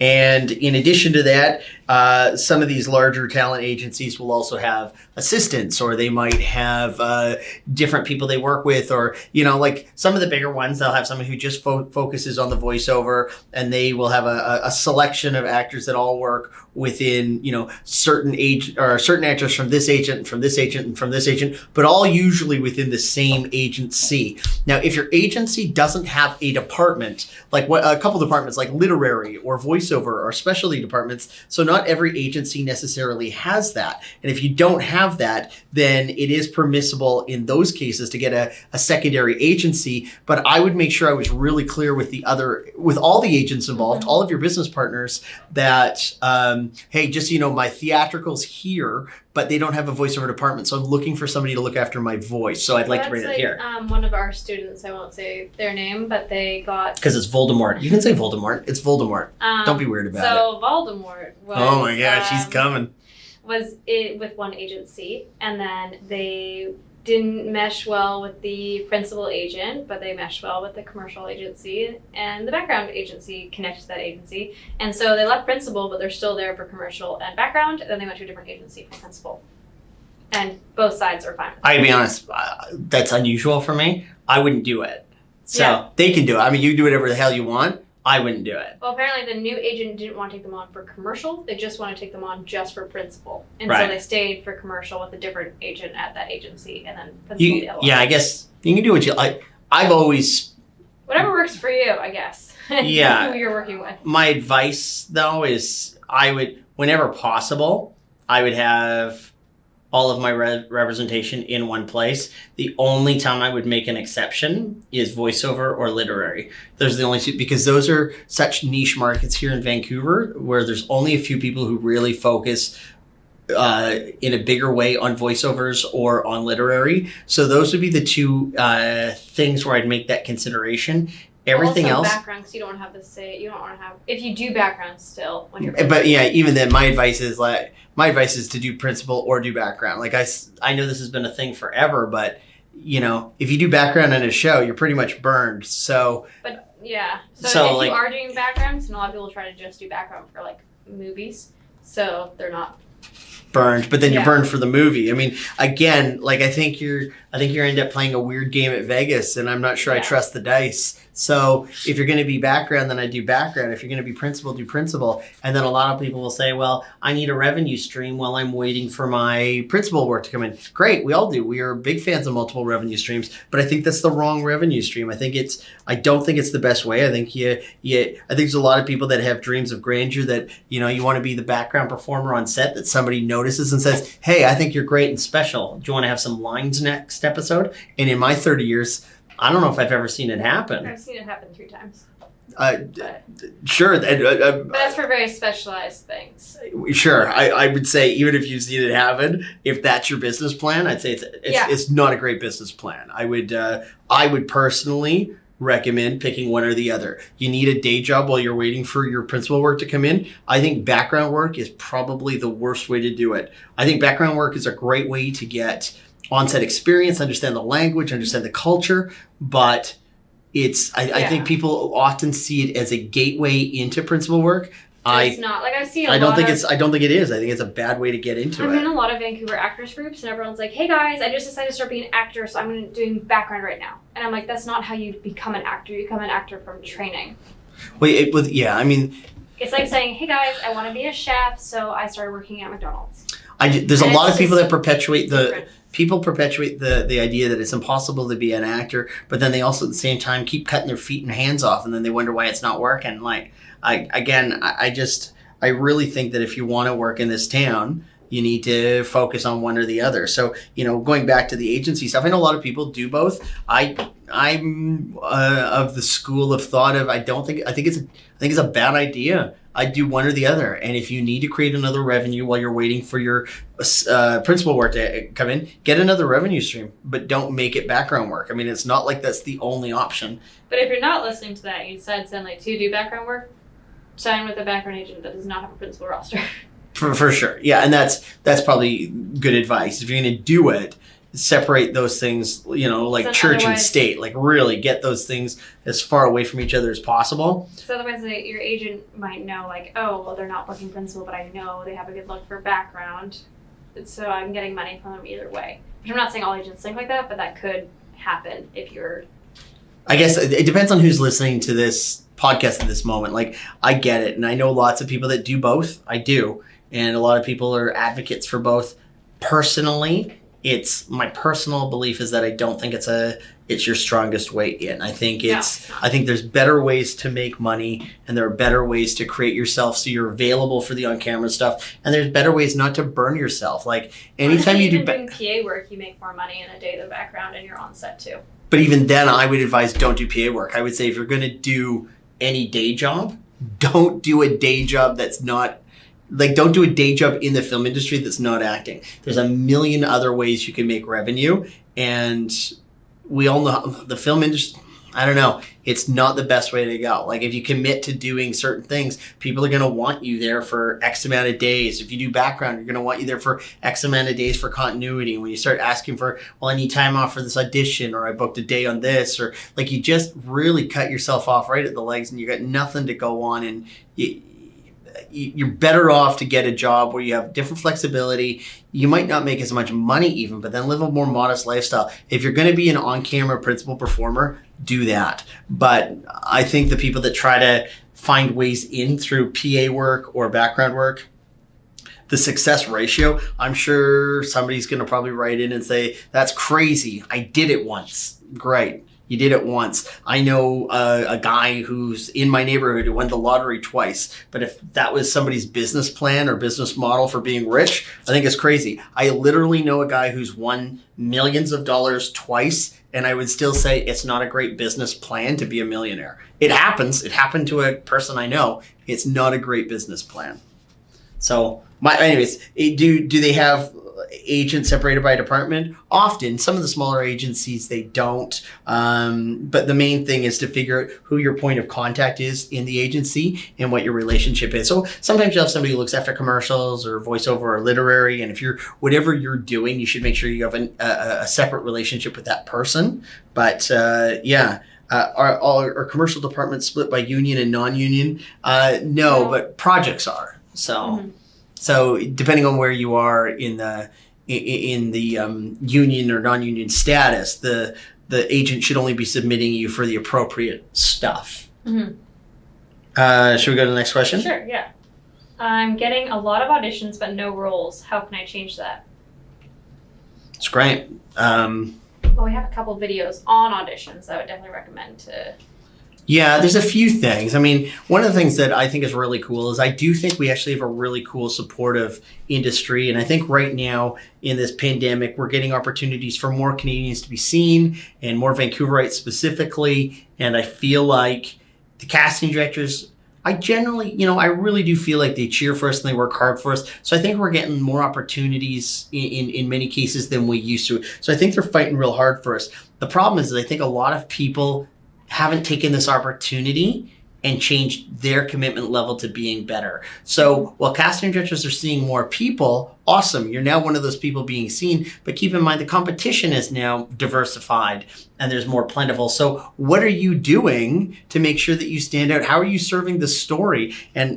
And in addition to that, some of these larger talent agencies will also have assistants, or they might have different people they work with, or, like some of the bigger ones, they'll have someone who just focuses on the voiceover, and they will have a selection of actors that all work within, certain age or certain actors from this agent and from this agent and from this agent, but all usually within the same agency. Now, if your agency doesn't have a department, like a couple departments like literary or voiceover or specialty departments, so not every agency necessarily has that. And if you don't have that, then it is permissible in those cases to get a secondary agency. But I would make sure I was really clear with all the agents involved, all of your business partners, that, hey, just, my theatrical's here, but they don't have a voiceover department. So I'm looking for somebody to look after my voice. So I'd like to bring it here. One of our students, I won't say their name, but they got... Because it's Voldemort. You can say Voldemort. It's Voldemort. Don't be weird about it. So Voldemort was... Oh my God, she's coming. Was it with one agency, and then they didn't mesh well with the principal agent, but they meshed well with the commercial agency, and the background agency connected to that agency. And so they left principal, but they're still there for commercial and background, and then they went to a different agency for principal. And both sides are fine with it. I'll be honest, that's unusual for me. I wouldn't do it. So they can do it. I mean, you do whatever the hell you want. I wouldn't do it. Well, apparently the new agent didn't want to take them on for commercial. They just want to take them on just for principal. And so they stayed for commercial with a different agent at that agency, and then principal the other one. Yeah, I guess you can do what you like. I've always Whatever works for you, I guess. Yeah. Who you're working with. My advice though is I would, whenever possible, I would have all of my representation in one place. The only time I would make an exception is voiceover or literary. Those are the only two, because those are such niche markets here in Vancouver where there's only a few people who really focus in a bigger way on voiceovers or on literary. So those would be the two things where I'd make that consideration. Everything also else, background, because you don't have to say, you don't want to have, if you do background still when you're but yeah, even then my advice is to do principal or do background. Like I know this has been a thing forever, but you know, if you do background on a show, you're pretty much burned. So but yeah, so if like, you are doing backgrounds, and a lot of people try to just do background for like movies, so they're not burned, but then you're burned for the movie. I mean, again, like I think you end up playing a weird game at Vegas, and I'm not sure I trust the dice. So if you're going to be background, then I do background. If you're going to be principal, do principal. And then a lot of people will say, well, I need a revenue stream while I'm waiting for my principal work to come in. Great, we all do. We are big fans of multiple revenue streams, but I think that's the wrong revenue stream. I don't think it's the best way. I think I think there's a lot of people that have dreams of grandeur that, you know, you want to be the background performer on set that somebody notices and says, hey, I think you're great and special. Do you want to have some lines next episode? And in my 30 years, I don't know if I've ever seen it happen. I've seen it happen 3 times. Sure. But that's for very specialized things. Sure. I would say even if you've seen it happen, if that's your business plan, I'd say it's not a great business plan. I would personally recommend picking one or the other. You need a day job while you're waiting for your principal work to come in. I think background work is probably the worst way to do it. I think background work is a great way to get on-set experience, understand the language, understand the culture, but I think people often see it as a gateway into principal work. It's not. Like I see I don't think it is. I think it's a bad way to get into it. I'm in a lot of Vancouver actors groups, and everyone's like, hey guys, I just decided to start being an actor, so I'm doing background right now. And I'm like, that's not how you become an actor. You become an actor from training. I mean, it's like saying, hey guys, I want to be a chef, so I started working at McDonald's. There's a lot of people that perpetuate the idea that it's impossible to be an actor, but then they also at the same time keep cutting their feet and hands off, and then they wonder why it's not working. Like, I really think that if you want to work in this town, you need to focus on one or the other. So, you know, going back to the agency stuff, I know a lot of people do both. I'm of the school of thought of I think it's a bad idea. I do one or the other. And if you need to create another revenue while you're waiting for your principal work to come in, get another revenue stream, but don't make it background work. I mean, it's not like that's the only option. But if you're not listening to that, you decide suddenly to do background work, sign with a background agent that does not have a principal roster. For sure. Yeah, and that's probably good advice. If you're going to do it, separate those things, you know, like church and state, like really get those things as far away from each other as possible. So otherwise your agent might know like, oh, well, they're not booking principal, but I know they have a good look for background, so I'm getting money from them either way. Which I'm not saying all agents think like that, but that could happen if you're... I guess it depends on who's listening to this podcast at this moment. Like, I get it, and I know lots of people that do both. I do. And a lot of people are advocates for both. Personally, it's my personal belief is that I don't think it's your strongest way in. I think I think there's better ways to make money, and there are better ways to create yourself so you're available for the on-camera stuff, and there's better ways not to burn yourself. Like anytime you do doing PA work, you make more money in a day in the background, and you're on set too. But even then, I would advise don't do PA work. I would say if you're going to do any day job, don't do a day job that's not. Like, don't do a day job in the film industry that's not acting. There's a million other ways you can make revenue. And we all know the film industry, I don't know, it's not the best way to go. Like, if you commit to doing certain things, people are going to want you there for X amount of days. If you do background, you're going to want you there for X amount of days for continuity. When you start asking for, well, I need time off for this audition, or I booked a day on this, or like you just really cut yourself off right at the legs and you got nothing to go on, and you're better off to get a job where you have different flexibility. You might not make as much money even, but then live a more modest lifestyle. If you're going to be an on-camera principal performer, do that. But I think the people that try to find ways in through PA work or background work, the success ratio, I'm sure somebody's going to probably write in and say, that's crazy. I did it once. Great. You did it once. I know a guy who's in my neighborhood who won the lottery twice. But if that was somebody's business plan or business model for being rich, I think it's crazy. I literally know a guy who's won millions of dollars twice, and I would still say it's not a great business plan to be a millionaire. It happens. It happened to a person I know. It's not a great business plan. So, anyways, do they have agents separated by department? Often. Some of the smaller agencies, they don't. But the main thing is to figure out who your point of contact is in the agency and what your relationship is. So sometimes you have somebody who looks after commercials or voiceover or literary, and if whatever you're doing, you should make sure you have a separate relationship with that person. But are commercial departments split by union and non-union? No, but projects are. So depending on where you are in the union or non-union status, the agent should only be submitting you for the appropriate stuff. Should we go to the next question? Sure, yeah. I'm getting a lot of auditions but no roles. How can I change that? It's great. Well, we have a couple videos on auditions I would definitely recommend to... Yeah, there's a few things. I mean, one of the things that I think is really cool is I do think we actually have a really cool supportive industry. And I think right now in this pandemic, we're getting opportunities for more Canadians to be seen and more Vancouverites specifically. And I feel like the casting directors, I really do feel like they cheer for us and they work hard for us. So I think we're getting more opportunities in many cases than we used to. So I think they're fighting real hard for us. The problem is that I think a lot of people haven't taken this opportunity and changed their commitment level to being better. So while casting directors are seeing more people, awesome, you're now one of those people being seen, but keep in mind the competition is now diversified and there's more plentiful. So what are you doing to make sure that you stand out? How are you serving the story? And,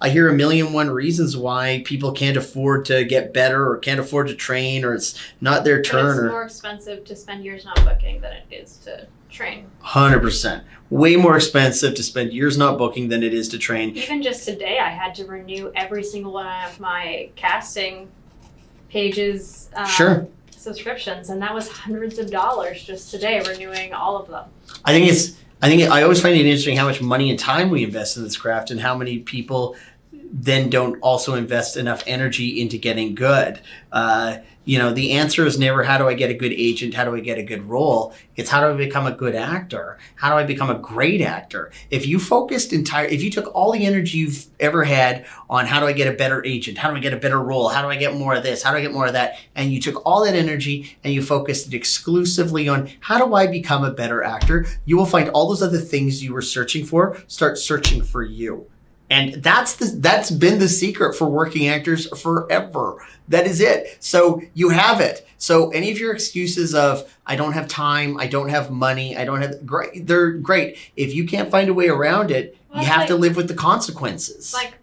I hear 1,000,001 reasons why people can't afford to get better or can't afford to train or it's not their turn. But it's more expensive to spend years not booking than it is to train. 100%. Way more expensive to spend years not booking than it is to train. Even just today, I had to renew every single one of my casting pages subscriptions, and that was hundreds of dollars just today, renewing all of them. I always find it interesting how much money and time we invest in this craft and how many people then don't also invest enough energy into getting good. The answer is never how do I get a good agent, how do I get a good role? It's how do I become a good actor? How do I become a great actor? If you took all the energy you've ever had on how do I get a better agent, how do I get a better role, how do I get more of this, how do I get more of that, and you took all that energy and you focused it exclusively on how do I become a better actor, you will find all those other things you were searching for start searching for you. And that's been the secret for working actors forever. That is it. So you have it. So any of your excuses of, I don't have time, I don't have money, they're great. If you can't find a way around it, you have to live with the consequences. Like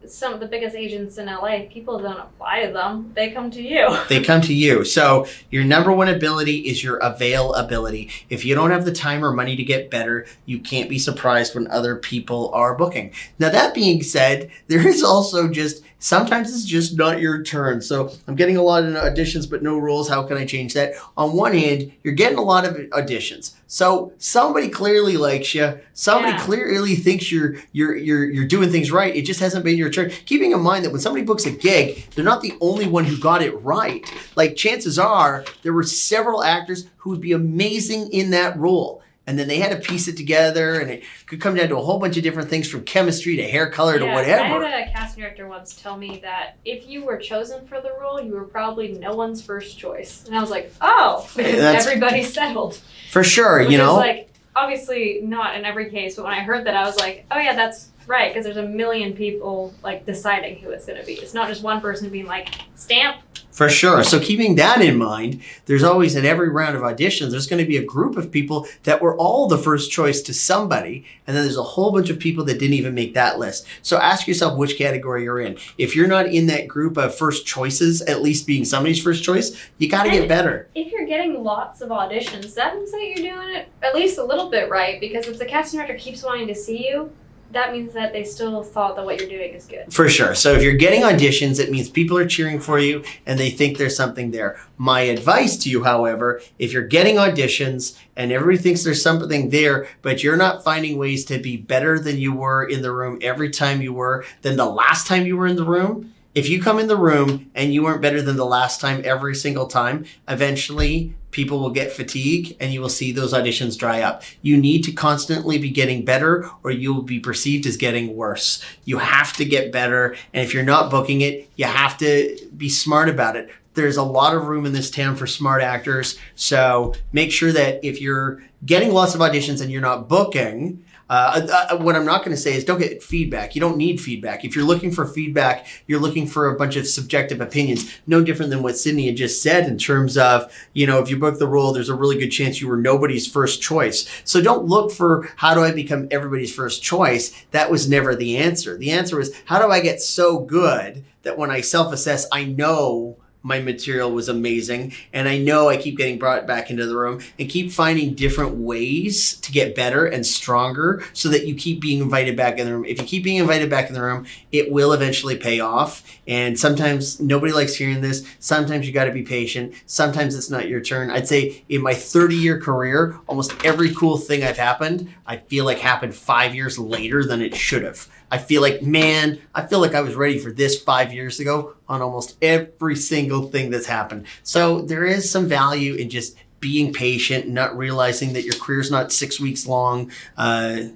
some of the biggest agents in LA, people don't apply to them. They come to you. They come to you. So your number one ability is your availability. If you don't have the time or money to get better, you can't be surprised when other people are booking. Now, that being said, there is also sometimes it's just not your turn. So I'm getting a lot of auditions, but no roles. How can I change that? On one hand, you're getting a lot of auditions. So somebody clearly likes you. Somebody clearly thinks you're doing things right. It just hasn't been your turn. Keeping in mind that when somebody books a gig, they're not the only one who got it right. Like chances are there were several actors who would be amazing in that role. And then they had to piece it together, and it could come down to a whole bunch of different things from chemistry to hair color to whatever. I had a casting director once tell me that if you were chosen for the role, you were probably no one's first choice. And I was like, oh, because everybody settled. For sure, Which is like, obviously not in every case, but when I heard that, I was like, oh yeah, that's right, because there's 1 million people like deciding who it's going to be. It's not just one person being like, stamp. For sure. So keeping that in mind, there's always in every round of auditions, there's going to be a group of people that were all the first choice to somebody. And then there's a whole bunch of people that didn't even make that list. So ask yourself which category you're in. If you're not in that group of first choices, at least being somebody's first choice, you got to get better. If you're getting lots of auditions, that means that you're doing it at least a little bit right. Because if the casting director keeps wanting to see you, that means that they still thought that what you're doing is good. For sure. So if you're getting auditions, it means people are cheering for you and they think there's something there. My advice to you, however, if you're getting auditions and everybody thinks there's something there, but you're not finding ways to be better than you were in the room every time you were than the last time you were in the room, if you come in the room and you weren't better than the last time every single time, eventually people will get fatigued and you will see those auditions dry up. You need to constantly be getting better or you will be perceived as getting worse. You have to get better. And if you're not booking it, you have to be smart about it. There's a lot of room in this town for smart actors. So make sure that if you're getting lots of auditions and you're not booking, what I'm not going to say is don't get feedback. You don't need feedback. If you're looking for feedback, you're looking for a bunch of subjective opinions. No different than what Sydney had just said in terms of, if you book the role, there's a really good chance you were nobody's first choice. So don't look for how do I become everybody's first choice. That was never the answer. The answer was how do I get so good that when I self-assess, I know my material was amazing, and I know I keep getting brought back into the room and keep finding different ways to get better and stronger so that you keep being invited back in the room. If you keep being invited back in the room, it will eventually pay off. And sometimes nobody likes hearing this. Sometimes you got to be patient. Sometimes it's not your turn. I'd say in my 30-year career, almost every cool thing I've happened, I feel like happened 5 years later than it should have. I feel like I was ready for this 5 years ago on almost every single thing that's happened. So there is some value in just being patient, not realizing that your career's not 6 weeks long. I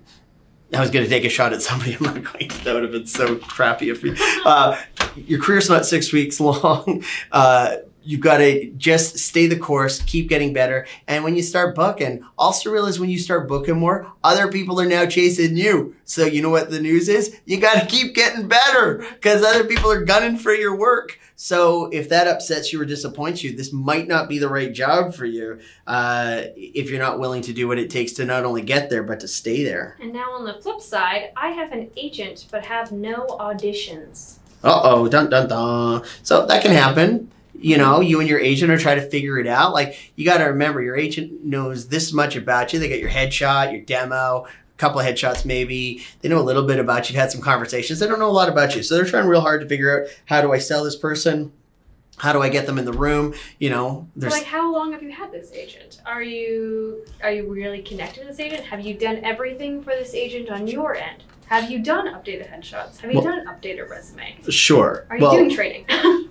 was going to take a shot at somebody. I'm not going to. That would have been so crappy if your career's not 6 weeks long. You've got to just stay the course, keep getting better. And when you start booking, also realize when you start booking more, other people are now chasing you. So you know what the news is? You got to keep getting better because other people are gunning for your work. So if that upsets you or disappoints you, this might not be the right job for you if you're not willing to do what it takes to not only get there, but to stay there. And now on the flip side, I have an agent but have no auditions. Uh-oh, dun, dun, dun. So that can happen. You and your agent are trying to figure it out. Like, you got to remember, your agent knows this much about you. They got your headshot, your demo, a couple of headshots maybe. They know a little bit about you. You've had some conversations. They don't know a lot about you. So they're trying real hard to figure out, how do I sell this person? How do I get them in the room? So how long have you had this agent? Are you really connected with this agent? Have you done everything for this agent on your end? Have you done updated headshots? Have you done an updated resume? Sure. Are you doing training?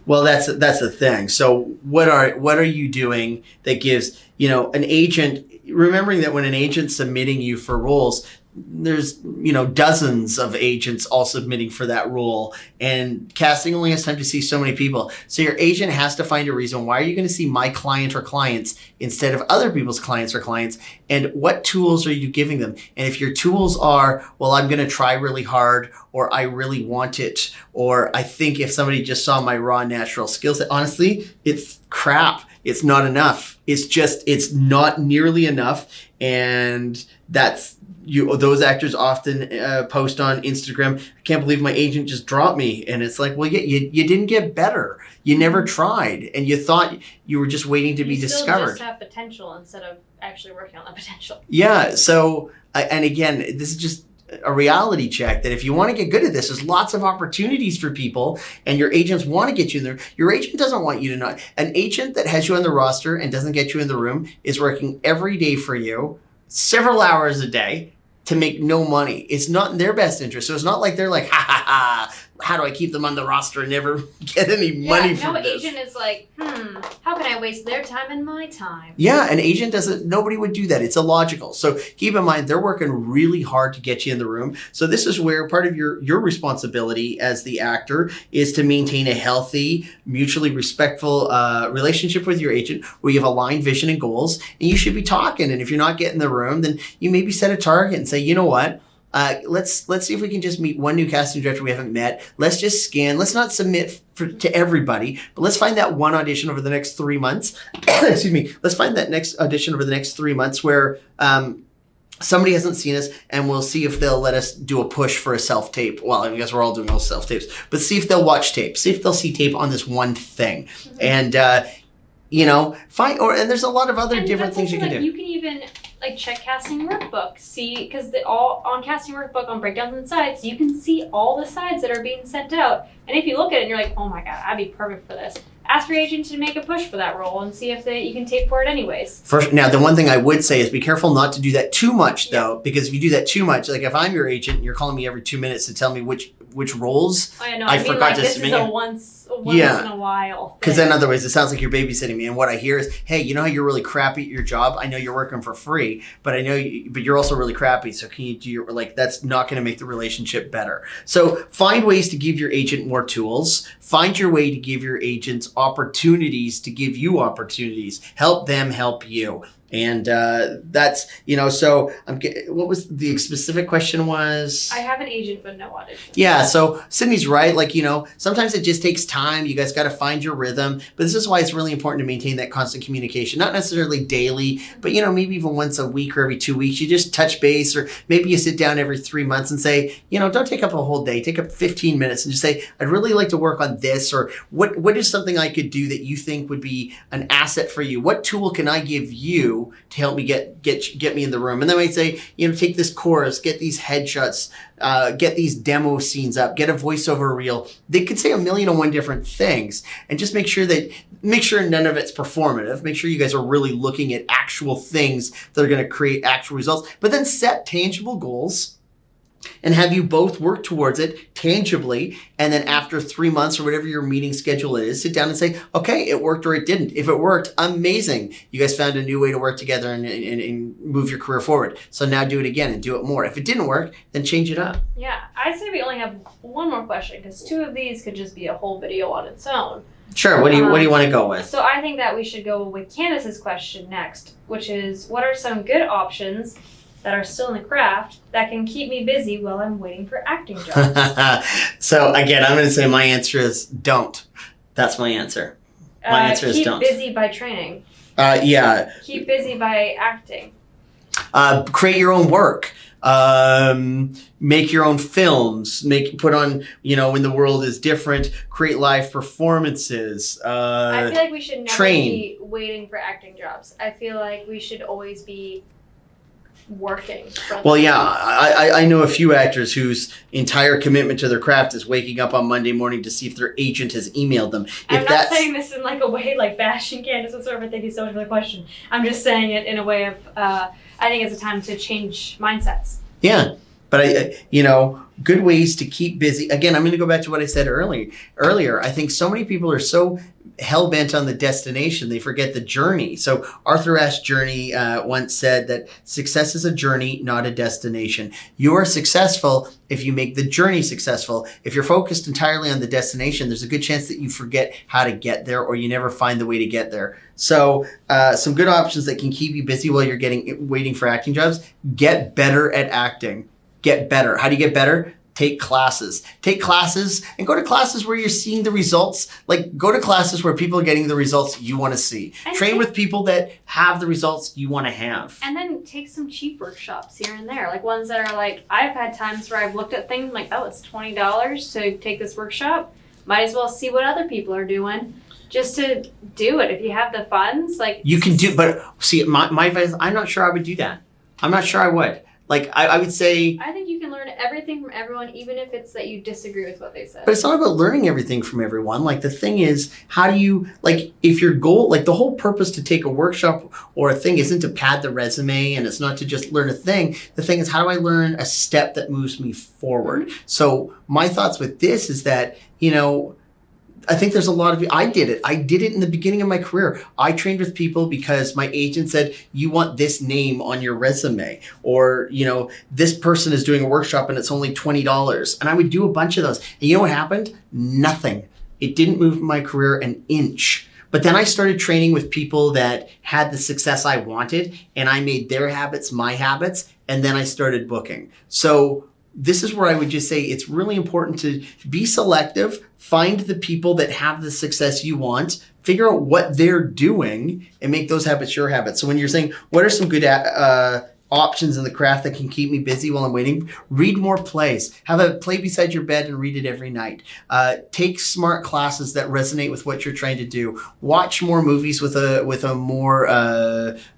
Well, that's the thing. So what are you doing that gives, an agent, remembering that when an agent's submitting you for roles, there's, dozens of agents all submitting for that role, and casting only has time to see so many people. So your agent has to find a reason. Why are you going to see my client or clients instead of other people's clients or clients? And what tools are you giving them? And if your tools are, well, I'm going to try really hard, or I really want it, or I think if somebody just saw my raw natural skill set, honestly, it's crap. It's not enough. It's not nearly enough. And those actors often post on Instagram, I can't believe my agent just dropped me. And it's like, well, you didn't get better. You never tried. And you thought you were just waiting to be discovered. You still just have potential instead of actually working on that potential. Yeah. So, and again, this is just a reality check that if you want to get good at this, there's lots of opportunities for people, and your agents want to get you in there. Your agent doesn't want you to not. An agent that has you on the roster and doesn't get you in the room is working every day for you, several hours a day, to make no money. It's not in their best interest. So it's not like they're like, ha ha ha, how do I keep them on the roster and never get any money from this? No agent is like, how can I waste their time and my time? Yeah, an agent nobody would do that. It's illogical. So keep in mind, they're working really hard to get you in the room. So this is where part of your responsibility as the actor is to maintain a healthy, mutually respectful relationship with your agent where you have aligned vision and goals, and you should be talking. And if you're not getting the room, then you maybe set a target and say, you know what? Let's see if we can just meet one new casting director we haven't met. Let's just scan. Let's not submit to everybody, but let's find that one audition over the next 3 months. Excuse me. Let's find that next audition over the next 3 months where somebody hasn't seen us, and we'll see if they'll let us do a push for a self-tape. Well, I guess we're all doing those self-tapes, but see if they'll watch tape. See if they'll see tape on this one thing. Mm-hmm. And, and there's a lot of other different things you can do. You can even like check casting workbook, see, because all on casting workbook on breakdowns and sides, you can see all the sides that are being sent out. And if you look at it and you're like, oh my god, I'd be perfect for this. Ask your agent to make a push for that role and see if you can tape for it anyways. First, now, the one thing I would say is be careful not to do that too much, though, because if you do that too much, like if I'm your agent and you're calling me every 2 minutes to tell me which roles I forgot like, to submit. This is a once in a while thing. Because then otherwise it sounds like you're babysitting me, and what I hear is, hey, you know how you're really crappy at your job? I know you're working for free, but but you're also really crappy, so can you do your, like, that's not going to make the relationship better. So find ways to give your agent more tools. Find your way to give your agents opportunities to give you opportunities. Help them help you. And that's, so what was the specific question was? I have an agent, but no audition. Yeah, so Sydney's right. Like, sometimes it just takes time. You guys got to find your rhythm. But this is why it's really important to maintain that constant communication. Not necessarily daily, but, maybe even once a week or every 2 weeks. You just touch base, or maybe you sit down every 3 months and say, don't take up a whole day. Take up 15 minutes and just say, I'd really like to work on this, or what is something I could do that you think would be an asset for you? What tool can I give you to help me get me in the room? And then I might say, take this chorus, get these headshots, get these demo scenes up, get a voiceover reel. They could say 1,000,001 different things, and just make sure none of it's performative. Make sure you guys are really looking at actual things that are going to create actual results, but then set tangible goals and have you both work towards it tangibly. And then after 3 months or whatever your meeting schedule is, sit down and say, okay, it worked or it didn't. If it worked, amazing. You guys found a new way to work together and move your career forward. So now do it again and do it more. If it didn't work, then change it up. Yeah, I'd say we only have one more question, because 2 of these could just be a whole video on its own. Sure. What do you want to go with? So I think that we should go with Candace's question next, which is, what are some good options that are still in the craft that can keep me busy while I'm waiting for acting jobs? So again, I'm going to say my answer is don't. That's my answer. My answer is don't. Keep busy by training. Yeah. Keep busy by acting. Create your own work. Make your own films. Put on, when the world is different. Create live performances. I feel like we should never be waiting for acting jobs. I feel like we should always be working. Well, yeah, I know a few actors whose entire commitment to their craft is waking up on Monday morning to see if their agent has emailed them. I'm not saying this in like a way like bashing Candace whatsoever. Thank you so much for the question. I'm just saying it in a way of I think it's a time to change mindsets. Yeah, but good ways to keep busy. Again, I'm going to go back to what I said earlier. I think so many people are so hell-bent on the destination, they forget the journey. So Arthur Ashe Journey once said that success is a journey, not a destination. You are successful if you make the journey successful. If you're focused entirely on the destination, there's a good chance that you forget how to get there, or you never find the way to get there. So some good options that can keep you busy while you're waiting for acting jobs. Get better at acting. Get better. How do you get better? Take classes. Take classes and go to classes where you're seeing the results. Like, go to classes where people are getting the results you want to see. Train with people that have the results you want to have. And then take some cheap workshops here and there. Like ones that are like, I've had times where I've looked at things like, oh, it's $20 to take this workshop. Might as well see what other people are doing. Just to do it. If you have the funds, like... You can do, but see, my advice, I'm not sure I would do that. I'm not sure I would. Like, I would say... I think you can learn everything from everyone, even if it's that you disagree with what they said. But it's not about learning everything from everyone. Like, the thing is, how do you... Like, if your goal... Like, the whole purpose to take a workshop or a thing isn't to pad the resume, and it's not to just learn a thing. The thing is, how do I learn a step that moves me forward? Mm-hmm. So, my thoughts with this is that, I think there's a lot of... I did it in the beginning of my career. I trained with people because my agent said, you want this name on your resume. Or, this person is doing a workshop and it's only $20. And I would do a bunch of those. And you know what happened? Nothing. It didn't move my career an inch. But then I started training with people that had the success I wanted. And I made their habits my habits. And then I started booking. So... this is where I would just say it's really important to be selective, find the people that have the success you want, figure out what they're doing, and make those habits your habits. So when you're saying, what are some good options in the craft that can keep me busy while I'm waiting. Read more plays. Have a play beside your bed and read it every night. Take smart classes that resonate with what you're trying to do. Watch more movies with a more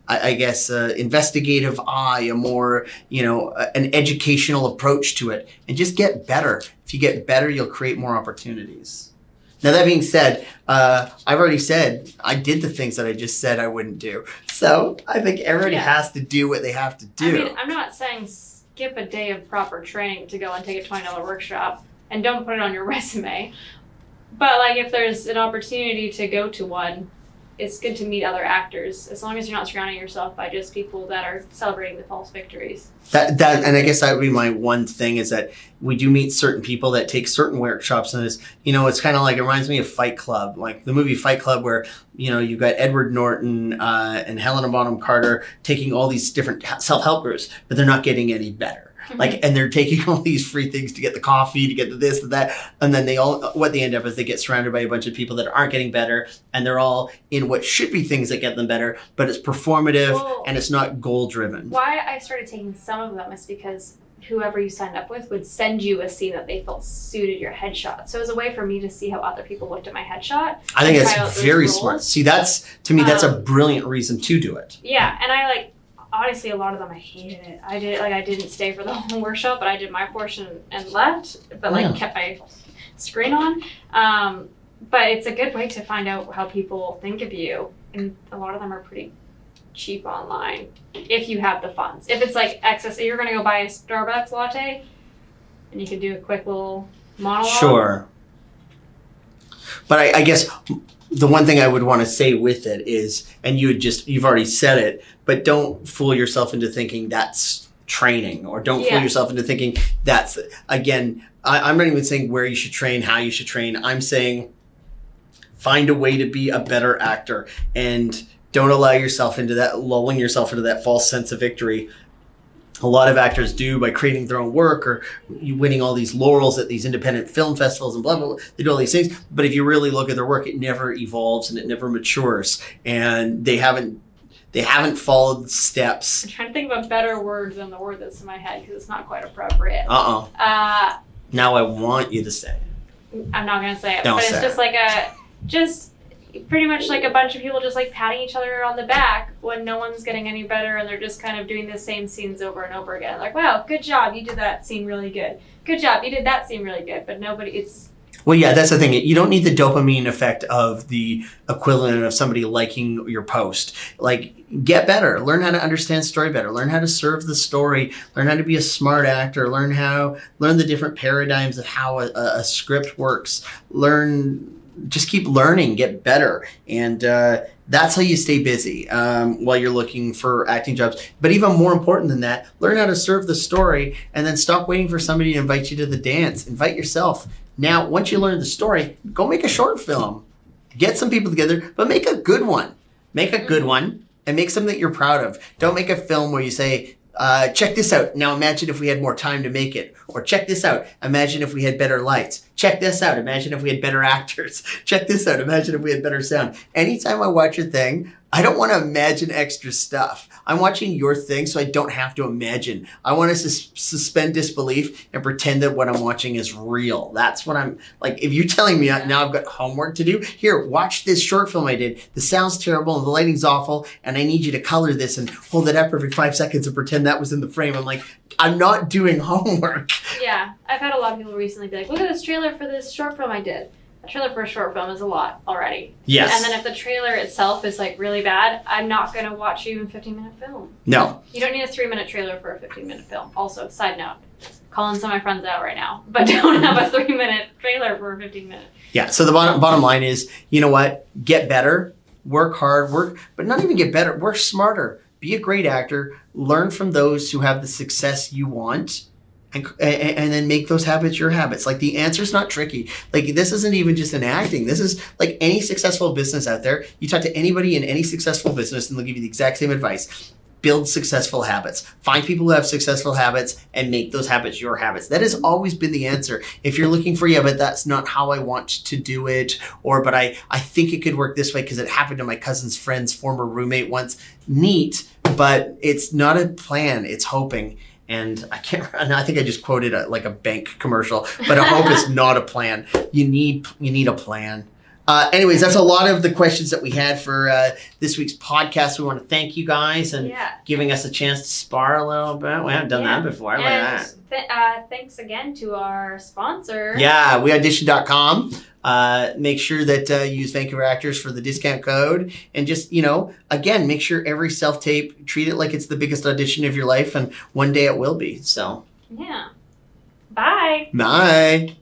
investigative eye, a more, an educational approach to it, and just get better. If you get better, you'll create more opportunities. Now, that being said, I've already said I did the things that I just said I wouldn't do. So I think everybody has to do what they have to do. I mean, I'm not saying skip a day of proper training to go and take a $20 workshop and don't put it on your resume. But like, if there's an opportunity to go to one, it's good to meet other actors, as long as you're not surrounding yourself by just people that are celebrating the false victories. And I guess that would be my one thing, is that we do meet certain people that take certain workshops, and it's kind of like, it reminds me of Fight Club, like the movie Fight Club, where you've got Edward Norton and Helena Bonham Carter taking all these different self-help groups, but they're not getting any better. And they're taking all these free things to get the coffee, to get the this, and that. And then what they end up is they get surrounded by a bunch of people that aren't getting better. And they're all in what should be things that get them better, but it's performative and it's not goal driven. Why I started taking some of them is because whoever you signed up with would send you a scene that they felt suited your headshot. So it was a way for me to see how other people looked at my headshot. I think that's very smart. See, that's a brilliant reason to do it. Yeah. And honestly, a lot of them I hated it. I didn't stay for the whole workshop, but I did my portion and left, but kept my screen on. But it's a good way to find out how people think of you, and a lot of them are pretty cheap online if you have the funds. If it's like excess, you're going to go buy a Starbucks latte, and you can do a quick little monologue. Sure. But I guess the one thing I would want to say with it is, and you've already said it, but don't fool yourself into thinking that's training, or don't fool yourself into thinking that's, again, I'm not even saying where you should train, how you should train. I'm saying find a way to be a better actor, and don't allow yourself into that, lulling yourself into that false sense of victory. A lot of actors do by creating their own work, or you winning all these laurels at these independent film festivals and blah, blah, blah. They do all these things. But if you really look at their work, it never evolves and it never matures. And they haven't followed the steps. I'm trying to think of a better word than the word that's in my head, because it's not quite appropriate. Now I want you to say it. I'm not going to say it. Don't but say it's just pretty much like a bunch of people just like patting each other on the back when no one's getting any better, and they're just kind of doing the same scenes over and over again. Like, wow, good job, you did that scene really good. Good job, you did that scene really good. But well, yeah, that's the thing. You don't need the dopamine effect of the equivalent of somebody liking your post. Like, get better. Learn how to understand story better. Learn how to serve the story. Learn how to be a smart actor. Learn the different paradigms of how a script works. Just keep learning, get better. And that's how you stay busy while you're looking for acting jobs. But even more important than that, learn how to serve the story, and then stop waiting for somebody to invite you to the dance. Invite yourself. Now, once you learn the story, go make a short film. Get some people together, but make a good one. Make a good one, and make something that you're proud of. Don't make a film where you say, check this out. Now imagine if we had more time to make it. Or check this out. Imagine if we had better lights. Check this out. Imagine if we had better actors. Check this out. Imagine if we had better sound. Anytime I watch a thing, I don't want to imagine extra stuff. I'm watching your thing, so I don't have to imagine. I want to suspend disbelief and pretend that what I'm watching is real. That's what I'm like. If you're telling me now I've got homework to do, here, watch this short film I did. The sound's terrible and the lighting's awful, and I need you to color this and hold it up every 5 seconds and pretend that was in the frame. I'm like, I'm not doing homework. Yeah, I've had a lot of people recently be like, look at this trailer for this short film I did. A trailer for a short film is a lot already. Yes. And then if the trailer itself is like really bad, I'm not going to watch you a 15-minute film. No. You don't need a 3-minute trailer for a 15-minute film. Also, side note, calling some of my friends out right now, but don't have a 3-minute trailer for a 15-minute. Yeah, so the bottom line is, you know what? Get better, work hard, but not even get better, work smarter. Be a great actor, learn from those who have the success you want, and then make those habits your habits. Like, the answer's not tricky. Like, this isn't even just in acting. This is like any successful business out there. You talk to anybody in any successful business and they'll give you the exact same advice. Build successful habits. Find people who have successful habits and make those habits your habits. That has always been the answer. If you're looking for, but that's not how I want to do it, but I think it could work this way because it happened to my cousin's friend's former roommate once. Neat. but it's not a plan. It's hoping. And I think I just quoted like a bank commercial, but a hope is not a plan. You need a plan. Anyways, that's a lot of the questions that we had for this week's podcast. We want to thank you guys and giving us a chance to spar a little bit. We haven't done that before. Look at that. Thanks again to our sponsor. Yeah, weaudition.com. Make sure that you use Vancouver Actors for the discount code. And just, again, make sure every self-tape, treat it like it's the biggest audition of your life. And one day it will be. So. Yeah. Bye. Bye.